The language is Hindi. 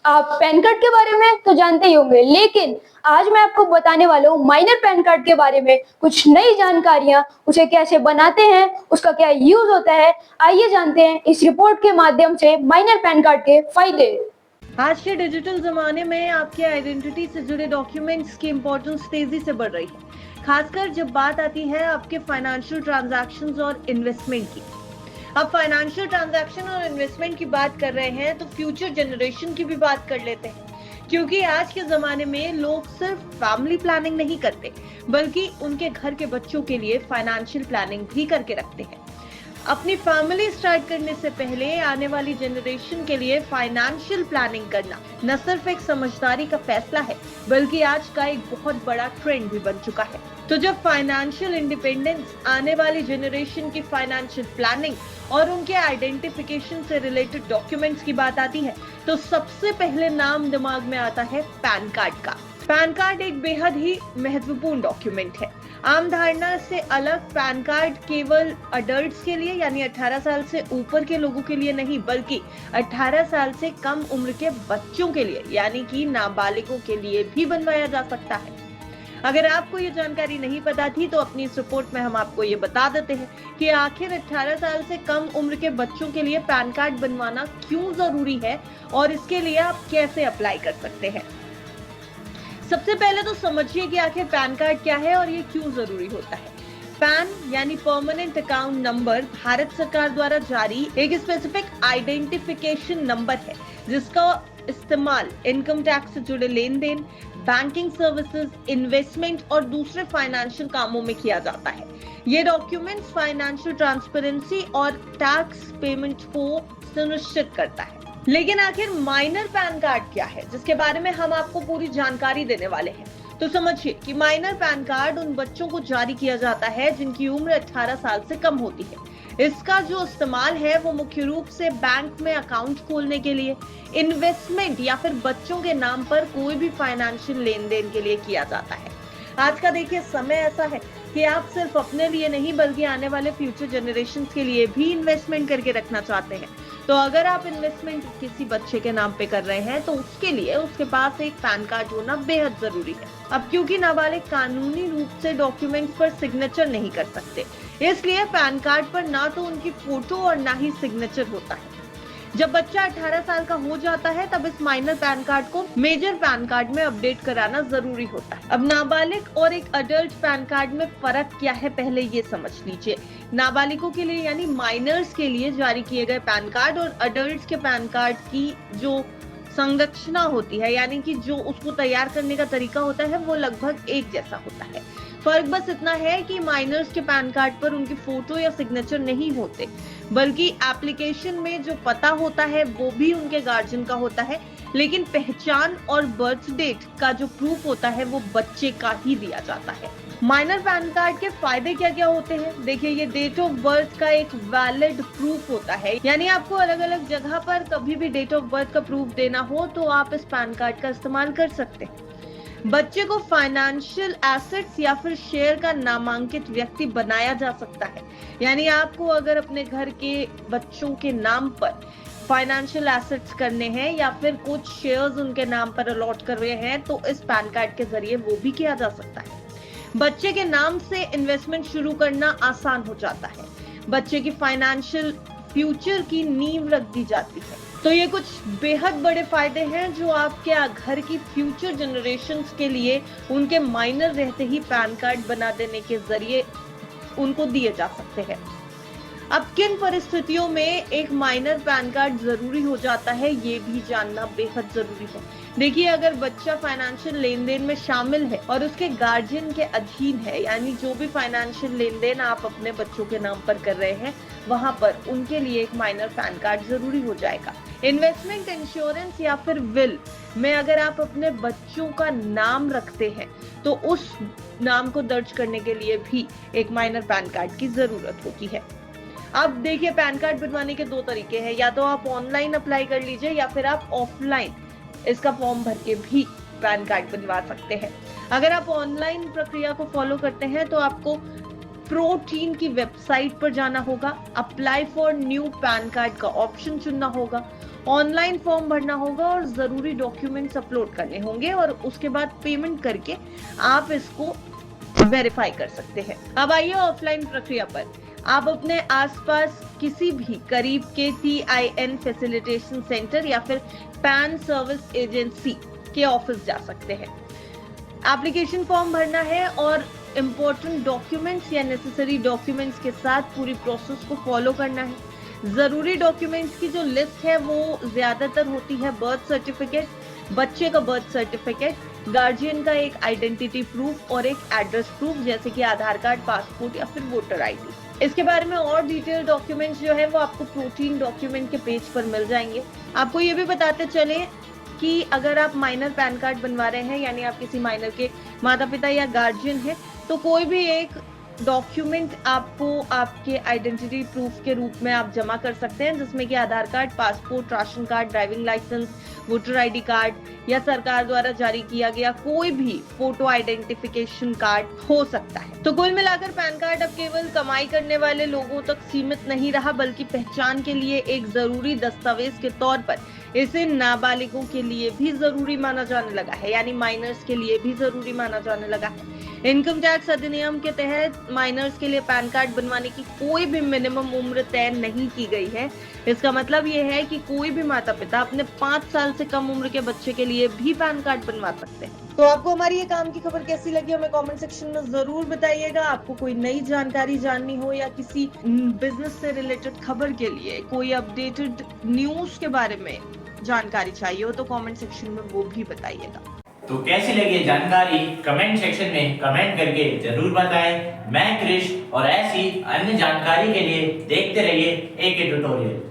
आप पैन कार्ड के बारे में तो जानते ही होंगे, लेकिन आज मैं आपको बताने वाला हूँ माइनर पैन कार्ड के बारे में कुछ नई जानकारियां, उसे कैसे बनाते हैं, उसका क्या यूज होता है। आइए जानते हैं इस रिपोर्ट के माध्यम से माइनर पैन कार्ड के फायदे। आज के डिजिटल जमाने में आपके आइडेंटिटी से जुड़े डॉक्यूमेंट्स की इंपॉर्टेंस तेजी से बढ़ रही है, खासकर जब बात आती है आपके फाइनेंशियल ट्रांजैक्शंस और इन्वेस्टमेंट की। अब फाइनेंशियल ट्रांजैक्शन और इन्वेस्टमेंट की बात कर रहे हैं तो फ्यूचर जनरेशन की भी बात कर लेते हैं, क्योंकि आज के जमाने में लोग सिर्फ फैमिली प्लानिंग नहीं करते, बल्कि उनके घर के बच्चों के लिए फाइनेंशियल प्लानिंग भी करके रखते हैं। अपनी फैमिली स्टार्ट करने से पहले आने वाली जनरेशन के लिए फाइनेंशियल प्लानिंग करना न सिर्फ एक समझदारी का फैसला है, बल्कि आज का एक बहुत बड़ा ट्रेंड भी बन चुका है। तो जब फाइनेंशियल इंडिपेंडेंस, आने वाली जनरेशन की फाइनेंशियल प्लानिंग और उनके आइडेंटिफिकेशन से रिलेटेड डॉक्यूमेंट्स की बात आती है, तो सबसे पहले नाम दिमाग में आता है पैन कार्ड का। पैन कार्ड एक बेहद ही महत्वपूर्ण डॉक्यूमेंट है। आम धारणा से अलग पैन कार्ड केवल अडल्ट्स के लिए यानी 18 साल से ऊपर के लोगों के लिए नहीं, बल्कि 18 साल से कम उम्र के बच्चों के लिए यानी कि नाबालिगों के लिए भी बनवाया जा सकता है। अगर आपको ये जानकारी नहीं पता थी तो अपनी इस रिपोर्ट में हम आपको ये बता देते हैं कि आखिर 18 साल से कम उम्र के बच्चों के लिए पैन कार्ड बनवाना क्यों जरूरी है और इसके लिए आप कैसे अप्लाई कर सकते हैं। सबसे पहले तो समझिए कि आखिर पैन कार्ड क्या है और ये क्यों जरूरी होता है। पैन यानी परमानेंट अकाउंट नंबर भारत सरकार द्वारा जारी एक स्पेसिफिक आइडेंटिफिकेशन नंबर है, जिसका इस्तेमाल इनकम टैक्स से जुड़े लेन देन, बैंकिंग सर्विसेज, इन्वेस्टमेंट और दूसरे फाइनेंशियल कामों में किया जाता है। ये डॉक्यूमेंट्स फाइनेंशियल ट्रांसपेरेंसी और टैक्स पेमेंट को सुनिश्चित करता है। लेकिन आखिर माइनर पैन कार्ड क्या है, जिसके बारे में हम आपको पूरी जानकारी देने वाले हैं। तो समझिए कि माइनर पैन कार्ड उन बच्चों को जारी किया जाता है जिनकी उम्र 18 साल से कम होती है। इसका जो इस्तेमाल है वो मुख्य रूप से बैंक में अकाउंट खोलने के लिए, इन्वेस्टमेंट या फिर बच्चों के नाम पर कोई भी फाइनेंशियल लेन देन के लिए किया जाता है। आज का देखिए समय ऐसा है कि आप सिर्फ अपने लिए नहीं बल्कि आने वाले फ्यूचर जनरेशन के लिए भी इन्वेस्टमेंट करके रखना चाहते हैं। तो अगर आप इन्वेस्टमेंट किसी बच्चे के नाम पे कर रहे हैं तो उसके लिए उसके पास एक पैन कार्ड होना बेहद जरूरी है। अब क्योंकि नाबालिग कानूनी रूप से डॉक्यूमेंट्स पर सिग्नेचर नहीं कर सकते, इसलिए पैन कार्ड पर ना तो उनकी फोटो और ना ही सिग्नेचर होता है। जब बच्चा 18 साल का हो जाता है तब इस माइनर पैन कार्ड को मेजर पैन कार्ड में अपडेट कराना जरूरी होता है। अब नाबालिग और एक अडल्ट पैन कार्ड में फर्क क्या है, पहले ये समझ लीजिए। नाबालिगों के लिए यानी माइनर्स के लिए जारी किए गए पैन कार्ड और अडल्ट के पैन कार्ड की जो संरचना होती है यानी कि जो उसको तैयार करने का तरीका होता है वो लगभग एक जैसा होता है। फर्क बस इतना है कि माइनर्स के पैन कार्ड पर उनकी फोटो या सिग्नेचर नहीं होते, बल्कि एप्लीकेशन में जो पता होता है वो भी उनके गार्जियन का होता है, लेकिन पहचान और बर्थ डेट का जो प्रूफ होता है वो बच्चे का ही दिया जाता है। माइनर पैन कार्ड के फायदे क्या क्या होते हैं, देखिए ये डेट ऑफ बर्थ का एक वैलिड प्रूफ होता है, यानी आपको अलग अलग जगह पर कभी भी डेट ऑफ बर्थ का प्रूफ देना हो तो आप इस पैन कार्ड का इस्तेमाल कर सकते हैं। बच्चे को फाइनेंशियल एसेट्स या फिर शेयर का नामांकित व्यक्ति बनाया जा सकता है, यानी आपको अगर अपने घर के बच्चों के नाम पर फाइनेंशियल एसेट्स करने हैं या फिर कुछ शेयर्स उनके नाम पर अलॉट कर रहे हैं तो इस पैन कार्ड के जरिए वो भी किया जा सकता है। बच्चे के नाम से इन्वेस्टमेंट शुरू करना आसान हो जाता है, बच्चे की फाइनेंशियल फ्यूचर की नींव रख दी जाती है। तो ये कुछ बेहद बड़े फायदे हैं जो आपके घर की फ्यूचर जनरेशंस के लिए उनके माइनर रहते ही पैन कार्ड बना देने के जरिए उनको दिए जा सकते हैं। अब किन परिस्थितियों में एक माइनर पैन कार्ड जरूरी हो जाता है ये भी जानना बेहद जरूरी है। देखिए अगर बच्चा फाइनेंशियल लेन देन में शामिल है और उसके गार्जियन के अधीन है, यानी जो भी फाइनेंशियल लेन देन आप अपने बच्चों के नाम पर कर रहे हैं वहां पर उनके लिए एक माइनर पैन कार्ड जरूरी हो जाएगा। इन्वेस्टमेंट, इंश्योरेंस या फिर विल में अगर आप अपने बच्चों का नाम रखते हैं तो उस नाम को दर्ज करने के लिए भी एक माइनर पैन कार्ड की जरूरत होती है। अब देखिए पैन कार्ड बनवाने के दो तरीके हैं, या तो आप ऑनलाइन अप्लाई कर लीजिए या फिर आप ऑफलाइन इसका फॉर्म भर के भी पैन कार्ड बनवा सकते हैं। अगर आप ऑनलाइन प्रक्रिया को फॉलो करते हैं तो आपको प्रोटीन की वेबसाइट पर जाना होगा, apply for new pan card का ऑप्शन चुनना होगा ऑनलाइन फॉर्म भरना होगा और जरूरी डॉक्यूमेंट्स अपलोड करने होंगे और उसके बाद पेमेंट करके आप इसको वेरीफाई कर सकते हैं। अब आइए ऑफलाइन प्रक्रिया पर। आप अपने आसपास किसी भी करीब के PIN फैसिलिटेशन सेंटर या फिर पैन सर्विस एजेंसी के ऑफिस जा सकते हैं। एप्लीकेशन फॉर्म भरना है और इम्पोर्टेंट डॉक्यूमेंट्स या नेसेसरी डॉक्यूमेंट्स के साथ पूरी प्रोसेस को फॉलो करना है। जरूरी डॉक्यूमेंट्स की जो लिस्ट है वो ज्यादातर होती है बर्थ सर्टिफिकेट, बच्चे का बर्थ सर्टिफिकेट, गार्जियन का एक आइडेंटिटी प्रूफ और एक एड्रेस प्रूफ जैसे कि आधार कार्ड, पासपोर्ट या फिर वोटर ID। इसके बारे में और डिटेल डॉक्यूमेंट्स जो है वो आपको प्रोटीन डॉक्यूमेंट के पेज पर मिल जाएंगे। आपको ये भी बताते चले कि अगर आप माइनर पैन कार्ड बनवा रहे हैं, यानी आप किसी माइनर के माता पिता या गार्जियन हैं, तो कोई भी एक डॉक्यूमेंट आपको आपके आइडेंटिटी प्रूफ के रूप में आप जमा कर सकते हैं, जिसमें कि Aadhaar card, passport, ration card, driving licence, voter ID card या सरकार द्वारा जारी किया गया कोई भी फोटो आइडेंटिफिकेशन कार्ड हो सकता है। तो कुल मिलाकर पैन कार्ड अब केवल कमाई करने वाले लोगों तक सीमित नहीं रहा, बल्कि पहचान के लिए एक जरूरी दस्तावेज के तौर पर इसे नाबालिगों के लिए भी जरूरी माना जाने लगा है, यानी माइनर्स के लिए भी जरूरी माना जाने लगा है। इनकम टैक्स अधिनियम के तहत माइनर्स के लिए पैन कार्ड बनवाने की कोई भी मिनिमम उम्र तय नहीं की गई है। इसका मतलब ये है कि कोई भी माता पिता अपने 5 साल से कम उम्र के बच्चे के लिए भी पैन कार्ड बनवा सकते हैं। तो आपको हमारी ये काम की खबर कैसी लगी हमें कमेंट सेक्शन में जरूर बताइएगा। आपको कोई नई जानकारी जाननी हो या किसी बिजनेस से रिलेटेड खबर के लिए कोई अपडेटेड न्यूज के बारे में जानकारी चाहिए हो तो कमेंट सेक्शन में वो भी बताइएगा। तो कैसी लगी जानकारी कमेंट सेक्शन में कमेंट करके जरूर बताएं। मैं क्रिश और ऐसी अन्य जानकारी के लिए देखते रहिए AK ट्यूटोरियल।